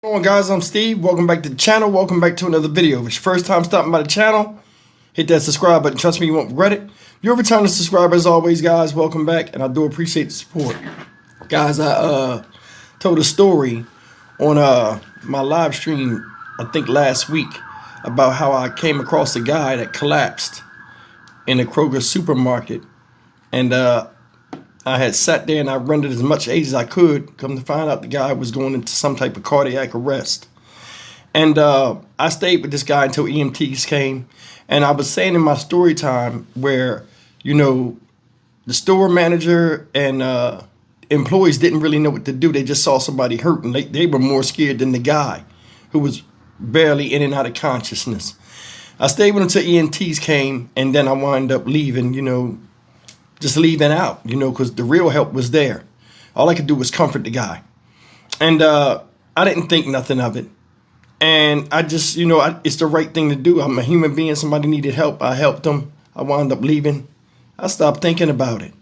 What's going on, guys? I'm Steve. Welcome back to the channel. Welcome back to another video. If it's your first time stopping by the channel, hit that subscribe button. Trust me, you won't regret it. If you're a returning subscriber, as always, guys, welcome back, and I do appreciate the support. Guys, I told a story on my live stream, I think last week, about how I came across a guy that collapsed in a Kroger supermarket, and I had sat there and I rendered as much aid as I could. Come to find out, the guy was going into some type of cardiac arrest. And I stayed with this guy until EMTs came. And I was saying in my story time where, you know, the store manager and employees didn't really know what to do. They just saw somebody hurt, and they were more scared than the guy who was barely in and out of consciousness. I stayed with him until EMTs came, and then I wound up leaving, you know, just leaving out, you know, because the real help was there. All I could do was comfort the guy. And I didn't think nothing of it. And I just, you know, it's the right thing to do. I'm a human being. Somebody needed help. I helped them. I wound up leaving. I stopped thinking about it.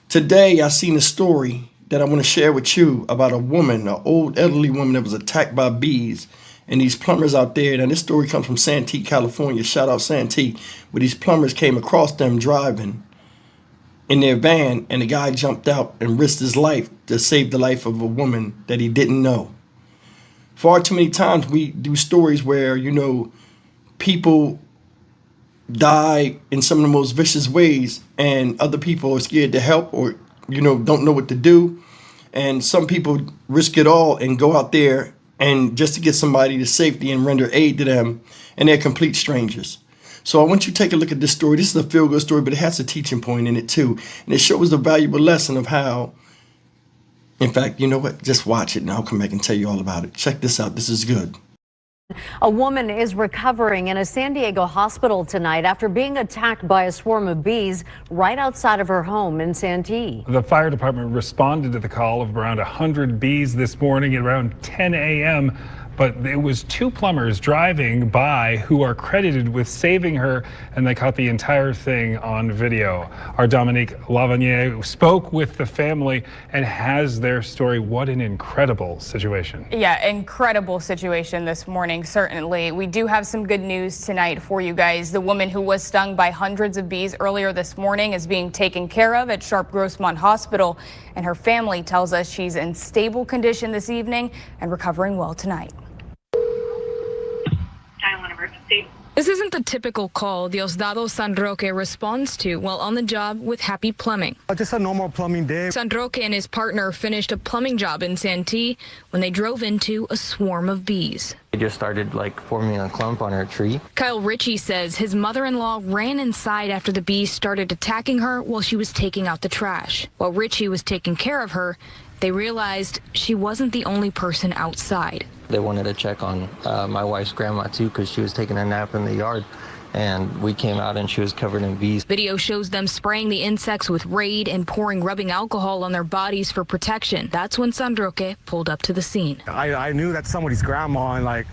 Today, I seen a story that I want to share with you about a woman, an old elderly woman that was attacked by bees. And these plumbers out there, and this story comes from Santee, California. Shout out Santee. Where these plumbers came across them driving in their van, and the guy jumped out and risked his life to save the life of a woman that he didn't know. Far too many times we do stories where, you know, people die in some of the most vicious ways, and other people are scared to help, or, you know, don't know what to do. And some people risk it all and go out there and just to get somebody to safety and render aid to them, and they're complete strangers. So I want you to take a look at this story. This is a feel-good story, but it has a teaching point in it too. And it shows a valuable lesson of how, in fact, you know what? Just watch it and I'll come back and tell you all about it. Check this out. This is good. A woman is recovering in a San Diego hospital tonight after being attacked by a swarm of bees right outside of her home in Santee. The fire department responded to the call of around 100 bees this morning at around 10 a.m. But it was two plumbers driving by who are credited with saving her, and they caught the entire thing on video. Our Dominique Lavanier spoke with the family and has their story. What an incredible situation. Yeah, incredible situation this morning, certainly. We do have some good news tonight for you guys. The woman who was stung by hundreds of bees earlier this morning is being taken care of at Sharp Grossmont Hospital, and her family tells us she's in stable condition this evening and recovering well tonight. This isn't the typical call Diosdado San Roque responds to while on the job with Happy Plumbing. Just a normal plumbing day. San Roque and his partner finished a plumbing job in Santee when they drove into a swarm of bees. They just started like forming a clump on her tree. Kyle Ritchie says his mother-in-law ran inside after the bees started attacking her while she was taking out the trash. While Ritchie was taking care of her, they realized she wasn't the only person outside. They wanted to check on my wife's grandma too, because she was taking a nap in the yard, and we came out and she was covered in bees. Video shows them spraying the insects with Raid and pouring rubbing alcohol on their bodies for protection. That's when San Roque pulled up to the scene. I knew that's somebody's grandma, and like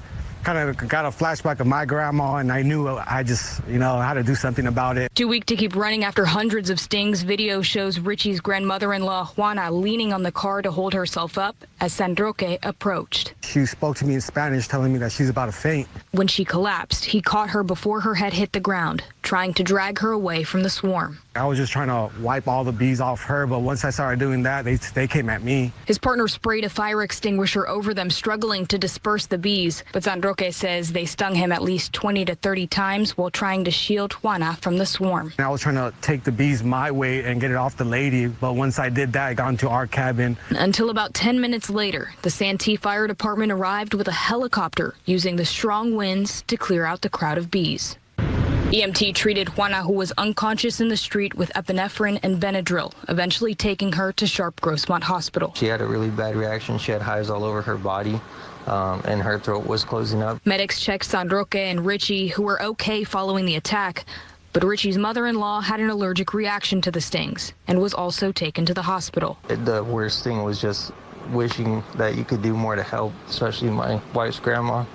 kind of got a flashback of my grandma, and I knew I just, you know, had to do something about it. Too weak to keep running after hundreds of stings, video shows Richie's grandmother-in-law Juana leaning on the car to hold herself up as San Roque approached. She spoke to me in Spanish, telling me that she's about to faint. When she collapsed, he caught her before her head hit the ground, trying to drag her away from the swarm. I was just trying to wipe all the bees off her, but once I started doing that, they came at me. His partner sprayed a fire extinguisher over them, struggling to disperse the bees, but San Roque says they stung him at least 20 to 30 times while trying to shield Juana from the swarm. I was trying to take the bees my way and get it off the lady, but once I did that, I got into our cabin. Until about 10 minutes later, the Santee Fire Department arrived with a helicopter using the strong winds to clear out the crowd of bees. EMT treated Juana, who was unconscious in the street, with epinephrine and Benadryl, eventually taking her to Sharp Grossmont Hospital. She had a really bad reaction. She had hives all over her body, and her throat was closing up. Medics checked San Roque and Richie, who were okay following the attack, but Richie's mother-in-law had an allergic reaction to the stings and was also taken to the hospital. The worst thing was just wishing that you could do more to help, especially my wife's grandma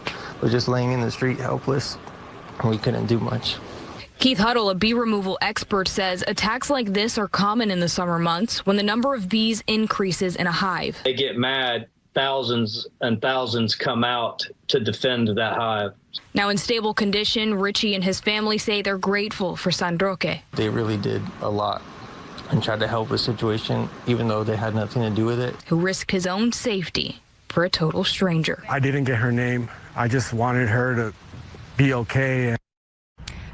was just laying in the street helpless. We couldn't do much. Keith Huddle, a bee removal expert, says attacks like this are common in the summer months when the number of bees increases in a hive. They get mad thousands and thousands come out to defend that hive. Now in stable condition, Richie and his family say they're grateful for San Roque. They really did a lot and tried to help the situation, even though they had nothing to do with it. Who risked his own safety for a total stranger. I didn't get her name. I just wanted her to be okay.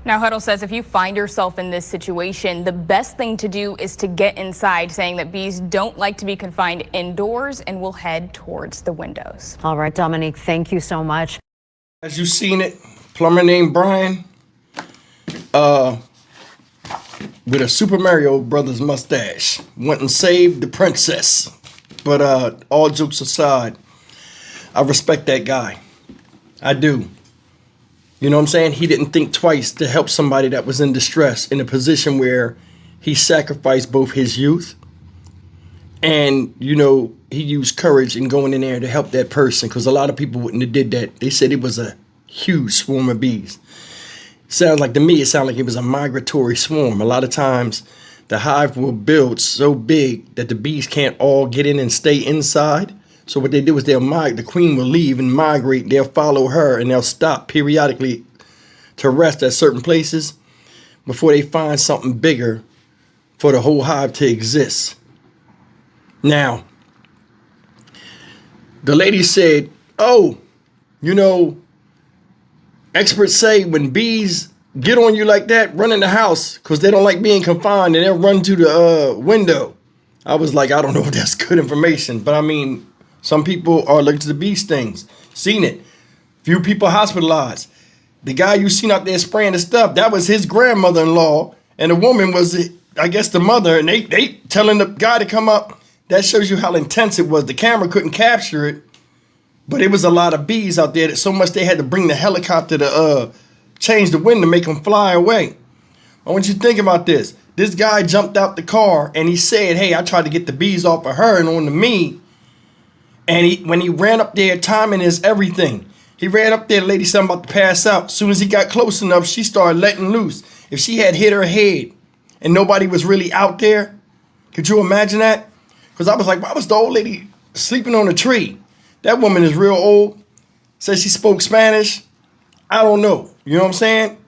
Now, Huddle says if you find yourself in this situation, the best thing to do is to get inside, saying that bees don't like to be confined indoors and will head towards the windows. All right, Dominique, thank you so much. As you seen it, plumber named Brian, with a Super Mario Brothers mustache, went and saved the princess. But all jokes aside, I respect that guy. I do. You know what I'm saying? He didn't think twice to help somebody that was in distress, in a position where he sacrificed both his youth and, you know, he used courage in going in there to help that person, because a lot of people wouldn't have did that. They said it was a huge swarm of bees. Sounds like, to me, it sounded like it was a migratory swarm. A lot of times the hive will build so big that the bees can't all get in and stay inside. So what they do is the queen will leave and migrate. They'll follow her and they'll stop periodically to rest at certain places before they find something bigger for the whole hive to exist. Now, the lady said, oh, you know, experts say when bees get on you like that, run in the house because they don't like being confined and they'll run to the window. I was like, I don't know if that's good information, but I mean, some people are allergic to the bee stings. Seen it. Few people hospitalized. The guy you seen out there spraying the stuff, that was his grandmother-in-law, and the woman was, I guess, the mother, and they telling the guy to come up. That shows you how intense it was. The camera couldn't capture it, but it was a lot of bees out there, that so much they had to bring the helicopter to change the wind to make them fly away. I want you to think about this. This guy jumped out the car, and he said, hey, I tried to get the bees off of her and onto me. And when he ran up there, timing is everything. He ran up there, the lady said, I'm about to pass out. As soon as he got close enough, she started letting loose. If she had hit her head and nobody was really out there, could you imagine that? Because I was like, why was the old lady sleeping on a tree? That woman is real old. Said she spoke Spanish. I don't know. You know what I'm saying?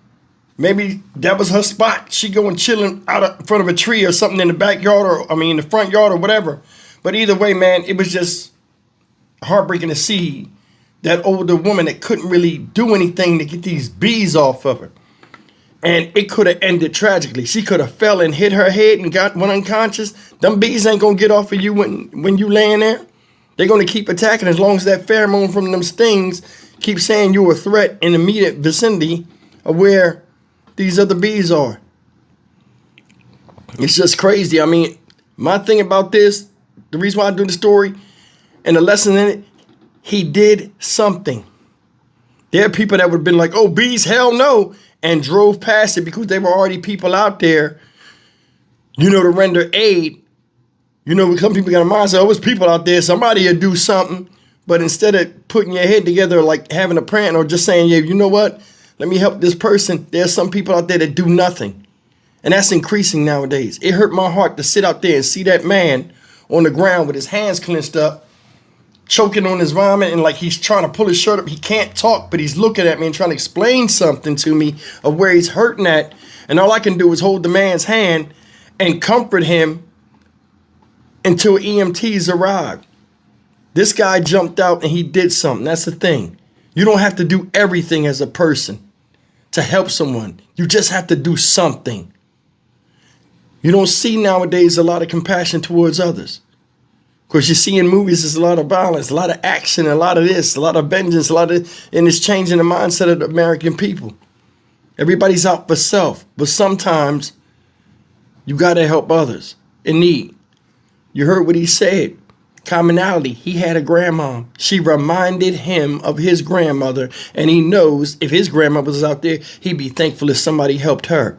Maybe that was her spot. She going chilling out in front of a tree or something in the backyard, or in the front yard or whatever. But either way, man, it was just heartbreaking to see that older woman that couldn't really do anything to get these bees off of her. And it could have ended tragically. She could have fell and hit her head and went unconscious. Them bees ain't gonna get off of you when you laying there. They're gonna keep attacking as long as that pheromone from them stings keep saying you're a threat in the immediate vicinity of where these other bees are. It's just crazy. I mean, my thing about this, the reason why I do the story and the lesson in it, he did something. There are people that would have been like, oh, bees, hell no, and drove past it because there were already people out there, you know, to render aid. You know, some people got a mindset, oh, there's people out there, somebody will do something. But instead of putting your head together, like having a plan or just saying, yeah, you know what, let me help this person. There's some people out there that do nothing. And that's increasing nowadays. It hurt my heart to sit out there and see that man on the ground with his hands clenched up, choking on his vomit, and like he's trying to pull his shirt up. He can't talk, but he's looking at me and trying to explain something to me of where he's hurting at. And all I can do is hold the man's hand and comfort him until EMTs arrived. This guy jumped out and he did something. That's the thing. You don't have to do everything as a person to help someone. You just have to do something. You don't see nowadays a lot of compassion towards others. Because you see in movies, there's a lot of violence, a lot of action, a lot of this, a lot of vengeance, and it's changing the mindset of the American people. Everybody's out for self, but sometimes you got to help others in need. You heard what he said. Commonality. He had a grandma. She reminded him of his grandmother, and he knows if his grandmother was out there, he'd be thankful if somebody helped her.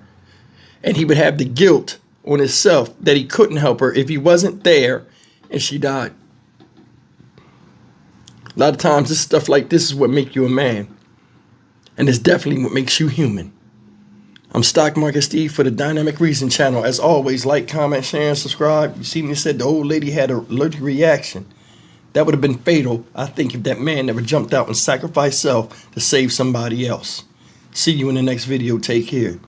And he would have the guilt on himself that he couldn't help her if he wasn't there and she died. A lot of times, this stuff like this is what makes you a man. And it's definitely what makes you human. I'm Stock Market Steve for the Dynamic Reason channel. As always, like, comment, share, and subscribe. You see me said the old lady had an allergic reaction. That would have been fatal, I think, if that man never jumped out and sacrificed self to save somebody else. See you in the next video. Take care.